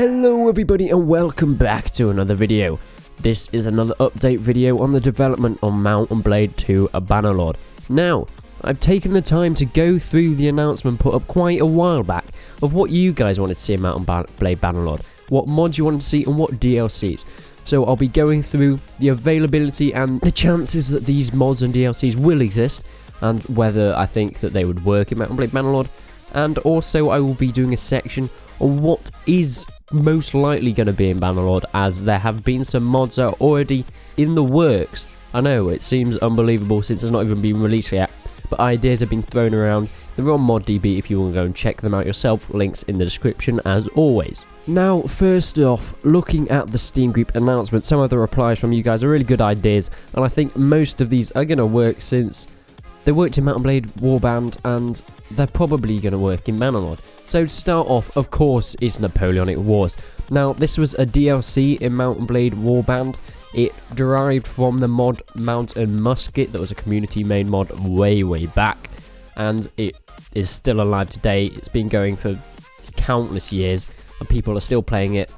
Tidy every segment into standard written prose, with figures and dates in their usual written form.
Hello everybody and welcome back to another video. This is another update video on the development on Mount & Blade 2 Bannerlord. Now, I've taken the time to go through the announcement put up quite a while back of what you guys wanted to see in Mount & Blade Bannerlord, what mods you wanted to see and what DLCs. So I'll be going through the availability and the chances that these mods and DLCs will exist, and whether I think that they would work in Mount & Blade Bannerlord. And also I will be doing a section on what is most likely going to be in Bannerlord, as there have been some mods that are already in the works. I know, it seems unbelievable since it's not even been released yet, but ideas have been thrown around. They're on ModDB if you want to go and check them out yourself, links in the description as always. Now, first off, looking at the Steam group announcement, some of the replies from you guys are really good ideas, and I think most of these are going to work since they worked in Mount & Blade Warband, and they're probably going to work in Bannerlord. So to start off, of course, is Napoleonic Wars. Now, this was a DLC in Mount & Blade Warband. It derived from the mod Mount & Musket that was a community-made mod way back, and it is still alive today. It's been going for countless years, and people are still playing it.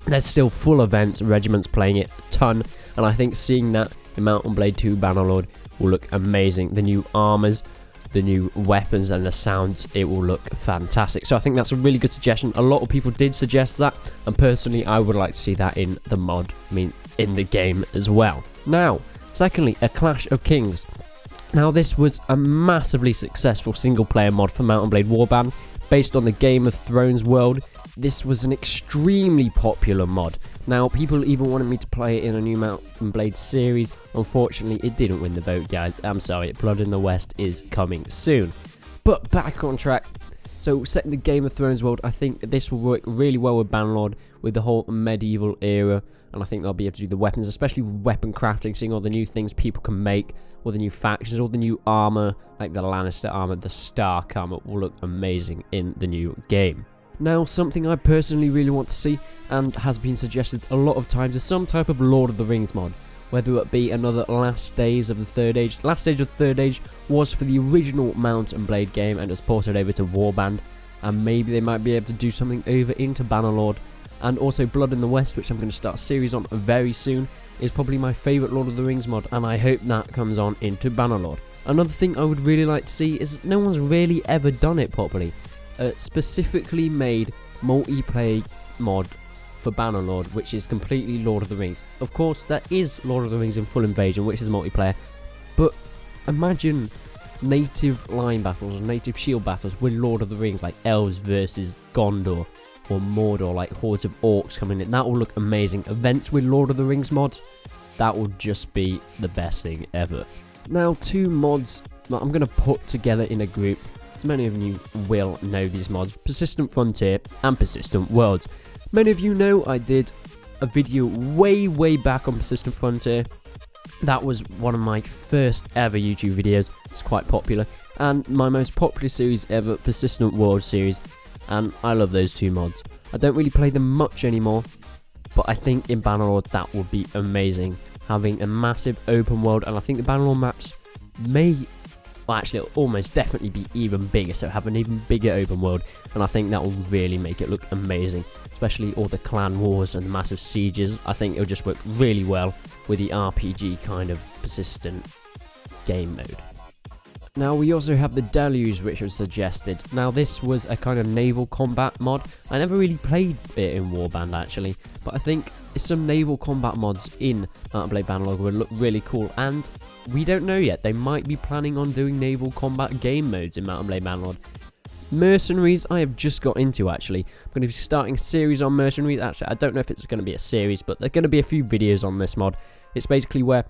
There's still full events, regiments playing it a ton, and I think seeing that in Mount & Blade 2 Bannerlord will look amazing. The new armors, the new weapons and the sounds, it will look fantastic. So I think that's a really good suggestion. A lot of people did suggest that, and personally I would like to see that in the mod, in the game as well. Now, secondly, a Clash of Kings. Now, this was a massively successful single player mod for Mount & Blade Warband based on the Game of Thrones world. This was an extremely popular mod. Now, people even wanted me to play it in a new Mount & Blade series. Unfortunately, it didn't win the vote, guys. I'm sorry, Blood in the West is coming soon. But back on track. So, set in the Game of Thrones world, I think this will work really well with Bannerlord, with the whole medieval era. And I think they'll be able to do the weapons, especially with weapon crafting, seeing all the new things people can make, all the new factions, all the new armor, like the Lannister armor, the Stark armor, will look amazing in the new game. Now, something I personally really want to see, and has been suggested a lot of times, is some type of Lord of the Rings mod. Whether it be another Last Days of the Third Age. Last Days of the Third Age was for the original Mount & Blade game and was ported over to Warband. And maybe they might be able to do something over into Bannerlord. And also Blood in the West, which I'm going to start a series on very soon, is probably my favourite Lord of the Rings mod, and I hope that comes on into Bannerlord. Another thing I would really like to see is no one's really ever done it properly. A specifically made multiplayer mod for Bannerlord, which is completely Lord of the Rings. Of course, there is Lord of the Rings in Full Invasion, which is multiplayer, but imagine native line battles, native shield battles with Lord of the Rings, like elves versus Gondor, or Mordor, like hordes of orcs coming in. That will look amazing. Events with Lord of the Rings mods, that will just be the best thing ever. Now, two mods that I'm going to put together in a group. As many of you will know these mods, Persistent Frontier and Persistent Worlds. Many of you know I did a video way back on Persistent Frontier. That was one of my first ever YouTube videos. It's quite popular. And my most popular series ever, Persistent World series. And I love those two mods. I don't really play them much anymore, but I think in Bannerlord that would be amazing. Having a massive open world, and I think the Bannerlord maps may... well, actually, it'll almost definitely be even bigger, so have an even bigger open world, and I think that will really make it look amazing, especially all the clan wars and the massive sieges. I think it'll just work really well with the RPG kind of persistent game mode. Now, we also have the Deluge, which was suggested. Now, this was a kind of naval combat mod. I never really played it in Warband, actually, but I think some naval combat mods in Mount & Blade Bannerlord would look really cool, and we don't know yet. They might be planning on doing naval combat game modes in Mount & Blade Bannerlord. Mercenaries, I have just got into, actually. I'm going to be starting a series on Mercenaries. Actually, I don't know if it's going to be a series, but there's going to be a few videos on this mod. It's basically where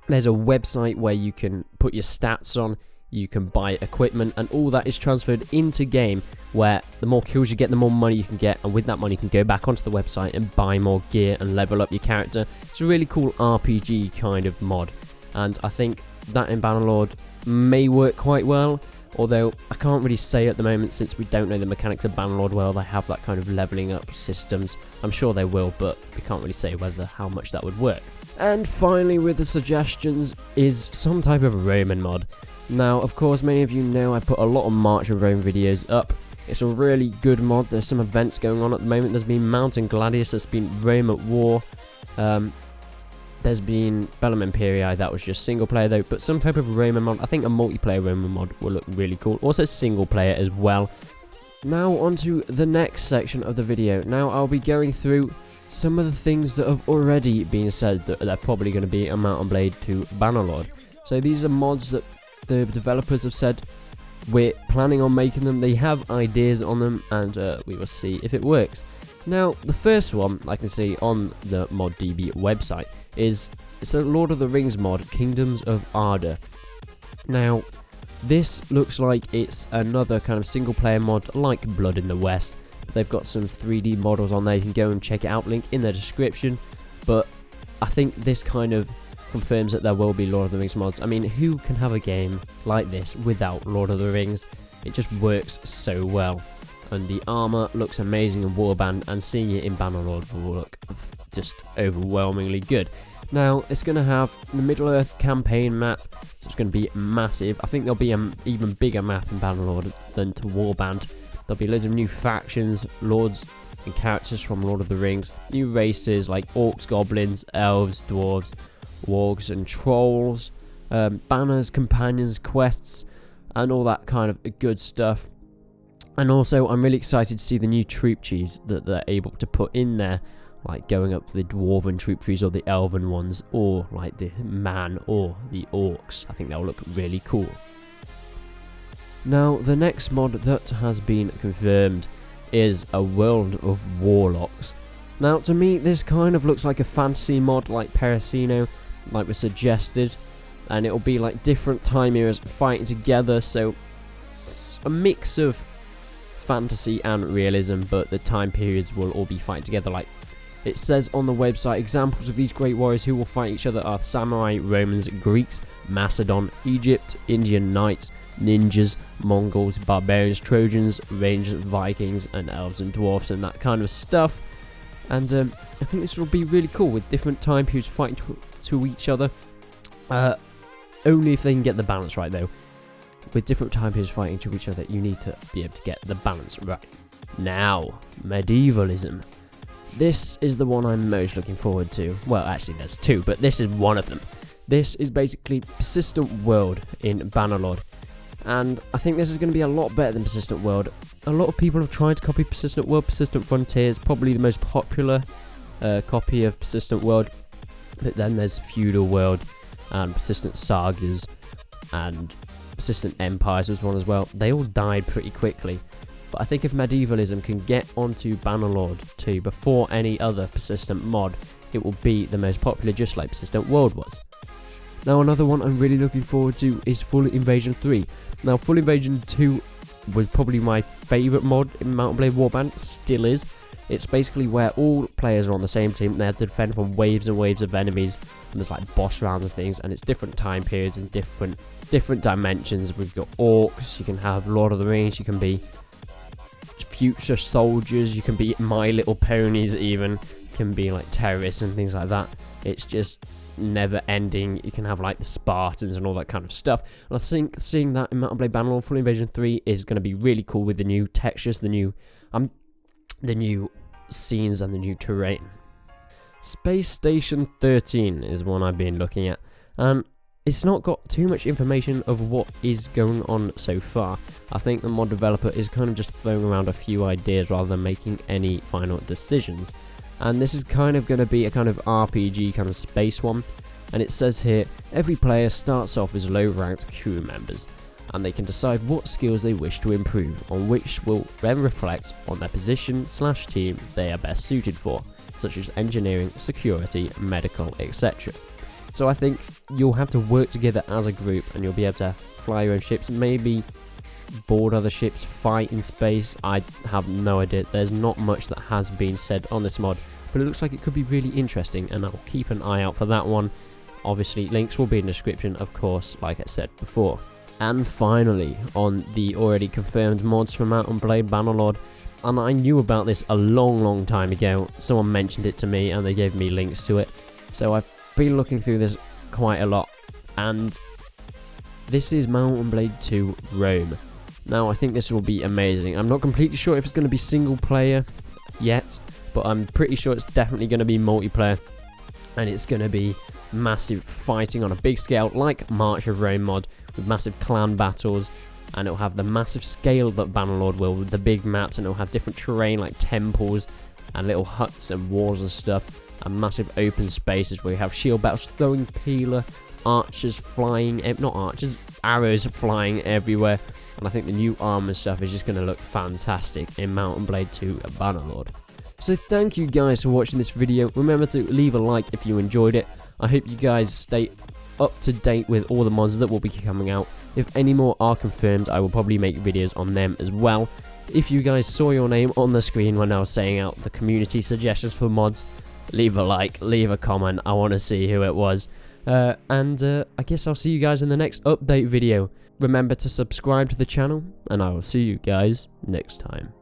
there's a website where you can put your stats on, you can buy equipment, and all that is transferred into game, where the more kills you get, the more money you can get, and with that money you can go back onto the website and buy more gear and level up your character. It's a really cool RPG kind of mod, and I think that in Bannerlord may work quite well, although I can't really say at the moment since we don't know the mechanics of Bannerlord well. They have that kind of leveling up systems. I'm sure they will, but we can't really say how much that would work. And finally, with the suggestions, is some type of Rayman mod. Now, of course, many of you know I put a lot of March of Rome videos up, It's a really good mod. There's some events going on at the moment. There's been Mountain Gladius, there's been Rayman War, there's been Bellum Imperii, that was just single player though, but some type of Rayman mod. I think a multiplayer Rayman mod will look really cool. Also single player as well. Now on to the next section of the video. Now I'll be going through some of the things that have already been said that they're probably going to be a Mount and Blade 2 Bannerlord. So these are mods that the developers have said we're planning on making them. They have ideas on them, and we will see if it works. Now the first one I can see on the ModDB website is it's a Lord of the Rings mod, Kingdoms of Arda. Now this looks like it's another kind of single player mod like Blood in the West. They've got some 3D models on there, you can go and check it out, link in the description. But I think this kind of confirms that there will be Lord of the Rings mods. I mean, who can have a game like this without Lord of the Rings? It just works so well. And the armor looks amazing in Warband, and seeing it in Bannerlord will look just overwhelmingly good. Now, it's going to have the Middle-earth campaign map, so it's going to be massive. I think there'll be an even bigger map in Bannerlord than to Warband. There'll be loads of new factions, lords and characters from Lord of the Rings, new races like orcs, goblins, elves, dwarves, wargs and trolls, banners, companions, quests, and all that kind of good stuff. And also, I'm really excited to see the new troop trees that they're able to put in there, like going up the dwarven troop trees or the elven ones, or like the man or the orcs. I think that'll look really cool. Now, the next mod that has been confirmed is a World of Warlocks. Now, to me, this kind of looks like a fantasy mod like Pericino, like was suggested, and it'll be like different time eras fighting together, so it's a mix of fantasy and realism, but the time periods will all be fighting together. Like it says on the website, examples of these great warriors who will fight each other are samurai, Romans, Greeks, Macedon, Egypt, Indian knights, ninjas, Mongols, barbarians, Trojans, Rangers, Vikings, and elves and dwarfs, and that kind of stuff. And I think this will be really cool with different time periods fighting to each other. Only if they can get the balance right, though. With different time periods fighting to each other, you need to be able to get the balance right. Now, Medievalism. This is the one I'm most looking forward to. Well, actually there's two, but this is one of them. This is basically Persistent World in Bannerlord. And I think this is going to be a lot better than Persistent World. A lot of people have tried to copy Persistent World. Persistent Frontiers, probably the most popular copy of Persistent World. But then there's Feudal World and Persistent Sagas and Persistent Empires was one as well. They all died pretty quickly. But I think if Medievalism can get onto Bannerlord 2 before any other Persistent mod, it will be the most popular, just like Persistent World was. Now, another one I'm really looking forward to is Full Invasion 3. Now, Full Invasion 2 was probably my favourite mod in Mount and Blade Warband, still is. It's basically where all players are on the same team, they have to defend from waves and waves of enemies, and there's like boss rounds and things, and it's different time periods and different dimensions. We've got orcs, you can have Lord of the Rings, you can be future soldiers, you can be My Little Ponies even, you can be like terrorists and things like that. It's just never ending. You can have like the Spartans and all that kind of stuff, and I think seeing that in Mount and Blade Bannerlord Full Invasion 3 is going to be really cool with the new textures, the new scenes and the new terrain. Space Station 13 is one I've been looking at, and it's not got too much information of what is going on so far. I think the mod developer is kind of just throwing around a few ideas rather than making any final decisions. And this is kind of going to be a kind of RPG kind of space one. And it says here, every player starts off as low-ranked crew members, and they can decide what skills they wish to improve, on which will then reflect on their position/team they are best suited for, such as engineering, security, medical, etc. So I think you'll have to work together as a group, and you'll be able to fly your own ships, maybe board other ships, fight in space. I have no idea. There's not much that has been said on this mod, but it looks like it could be really interesting, and I'll keep an eye out for that one. Obviously, links will be in the description, of course, like I said before. And finally, on the already confirmed mods from Mount and Blade Bannerlord, and I knew about this a long time ago. Someone mentioned it to me, and they gave me links to it. So I've been looking through this quite a lot, and this is Mount and Blade 2 Rome. Now, I think this will be amazing. I'm not completely sure if it's going to be single player yet, but I'm pretty sure it's definitely going to be multiplayer, and it's going to be massive fighting on a big scale like March of Rayman Mod, with massive clan battles, and it'll have the massive scale that Bannerlord will, with the big maps, and it'll have different terrain like temples and little huts and walls and stuff, and massive open spaces where you have shield battles, throwing peeler, archers flying, not archers, arrows flying everywhere. And I think the new armor stuff is just going to look fantastic in Mount & Blade 2 Bannerlord. So thank you guys for watching this video. Remember to leave a like if you enjoyed it. I hope you guys stay up to date with all the mods that will be coming out. If any more are confirmed, I will probably make videos on them as well. If you guys saw your name on the screen when I was saying out the community suggestions for mods, leave a like, leave a comment. I want to see who it was. I guess I'll see you guys in the next update video. Remember to subscribe to the channel, and I will see you guys next time.